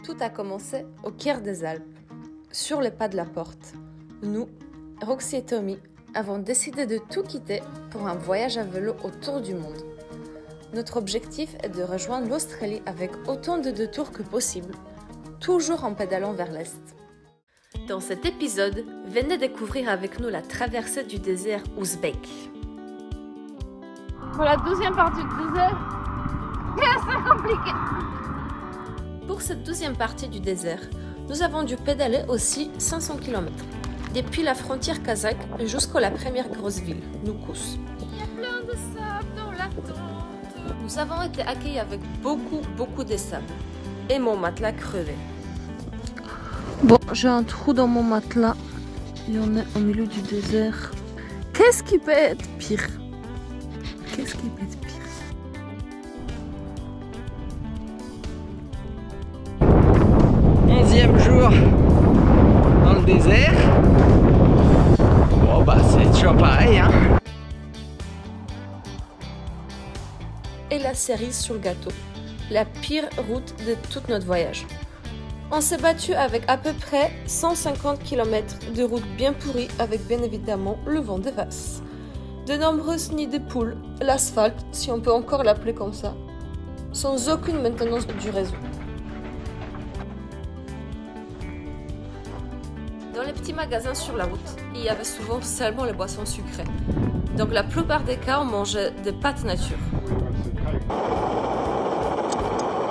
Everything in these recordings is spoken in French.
Tout a commencé au cœur des Alpes, sur les pas de la porte. Nous, Roxy et Tommy, avons décidé de tout quitter pour un voyage à vélo autour du monde. Notre objectif est de rejoindre l'Australie avec autant de détours que possible, toujours en pédalant vers l'est. Dans cet épisode, venez découvrir avec nous la traversée du désert ouzbek. Pour la 12e partie du désert, c'est compliqué. Pour cette 12e partie du désert, nous avons dû pédaler aussi 500 km, depuis la frontière kazakh jusqu'à la première grosse ville, Nukus. Il y a plein de sable dans la tente. Nous avons été accueillis avec beaucoup de sable et mon matelas crevé. Bon, j'ai un trou dans mon matelas et on est au milieu du désert. Qu'est-ce qui peut être pire? Qu'est-ce qui peut être pire? Onzième jour dans le désert. Bon bah c'est toujours pareil hein. Et la cerise sur le gâteau, la pire route de tout notre voyage. On s'est battu avec à peu près 150 km de route bien pourrie avec bien évidemment le vent des vasses. De nombreuses nids de poules, l'asphalte, si on peut encore l'appeler comme ça, sans aucune maintenance du réseau. Dans les petits magasins sur la route, il y avait souvent seulement les boissons sucrées. Donc la plupart des cas, on mangeait des pâtes nature.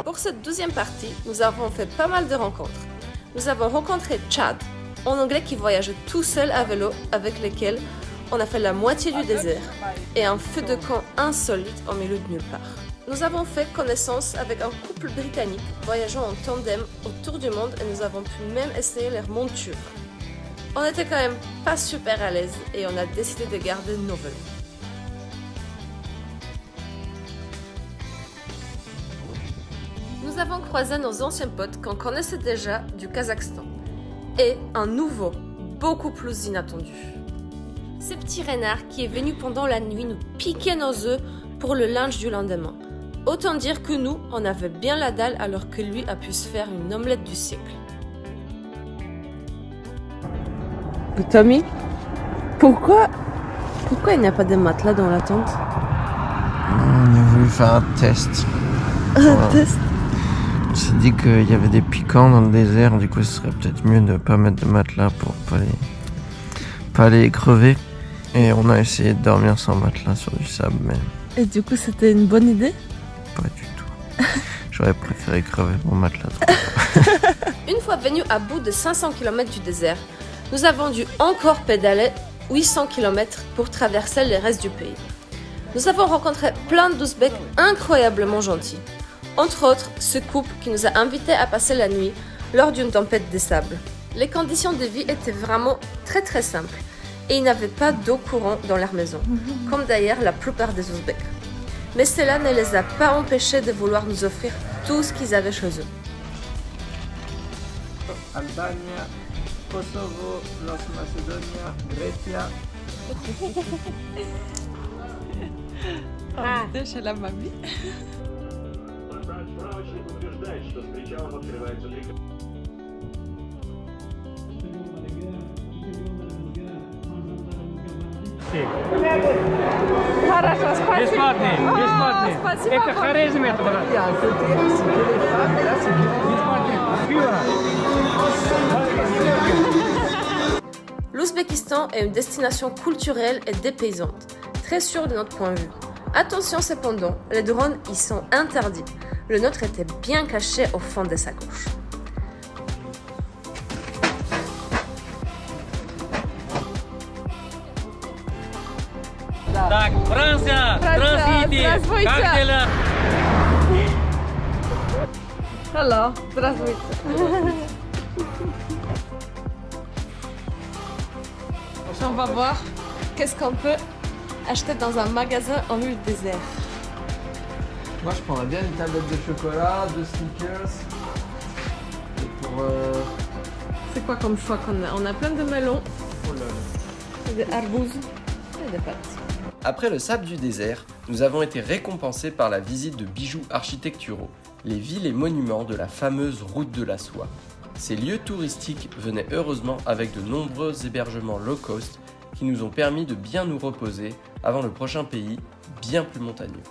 Pour cette 12e partie, nous avons fait pas mal de rencontres. Nous avons rencontré Chad, un Anglais qui voyageait tout seul à vélo avec lequel on a fait la moitié du désert et un feu de camp insolite au milieu de nulle part. Nous avons fait connaissance avec un couple britannique voyageant en tandem autour du monde et nous avons pu même essayer leur monture. On était quand même pas super à l'aise et on a décidé de garder nos vélos. Nous avons croisé nos anciens potes qu'on connaissait déjà du Kazakhstan et un nouveau, beaucoup plus inattendu. Ce petit renard qui est venu pendant la nuit nous piquer nos œufs pour le lunch du lendemain. Autant dire que nous, on avait bien la dalle alors que lui a pu se faire une omelette du siècle. Tommy, pourquoi il n'y a pas de matelas dans la tente? On a voulu faire un test. Un test? On s'est dit qu'il y avait des piquants dans le désert, du coup ce serait peut-être mieux de ne pas mettre de matelas pour pas les crever. Et on a essayé de dormir sans matelas sur du sable, mais... Et du coup c'était une bonne idée? Pas du tout. J'aurais préféré crever mon matelas. Une fois venu à bout de 500 km du désert, nous avons dû encore pédaler 800 km pour traverser le reste du pays. Nous avons rencontré plein d'Ouzbeks incroyablement gentils. Entre autres, ce couple qui nous a invités à passer la nuit lors d'une tempête de sable. Les conditions de vie étaient vraiment très simples et ils n'avaient pas d'eau courante dans leur maison, comme d'ailleurs la plupart des Ouzbeks. Mais cela ne les a pas empêchés de vouloir nous offrir tout ce qu'ils avaient chez eux. Albania, Kosovo, Los Macedonia, Grecia. Chez la mamie. Хорошо, спасибо. Бесплатный. Спасибо. Это харизма, это брат. Бесплатный. Пиво. L'Ouzbékistan est une destination culturelle et dépaysante, très sûre de notre point de vue. Attention cependant, les drones y sont interdits. Le nôtre était bien caché au fond de sa couche. Так, Франция, здравствуйте. Здравствуйте. Как дела? Alors, здравствуйте. On va voir qu'est-ce qu'on peut acheter dans un magasin en milieu du désert. Moi je prendrais bien une tablette de chocolat, 2 Snickers. Et pour... C'est quoi comme choix qu'on a? On a plein de melons, Oh là là. des arbouses et des pâtes. Après le sable du désert, nous avons été récompensés par la visite de bijoux architecturaux, les villes et monuments de la fameuse route de la soie. Ces lieux touristiques venaient heureusement avec de nombreux hébergements low cost qui nous ont permis de bien nous reposer avant le prochain pays bien plus montagneux.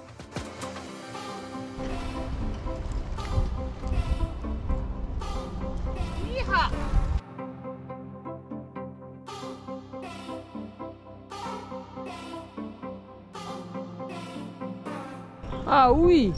Ah oui.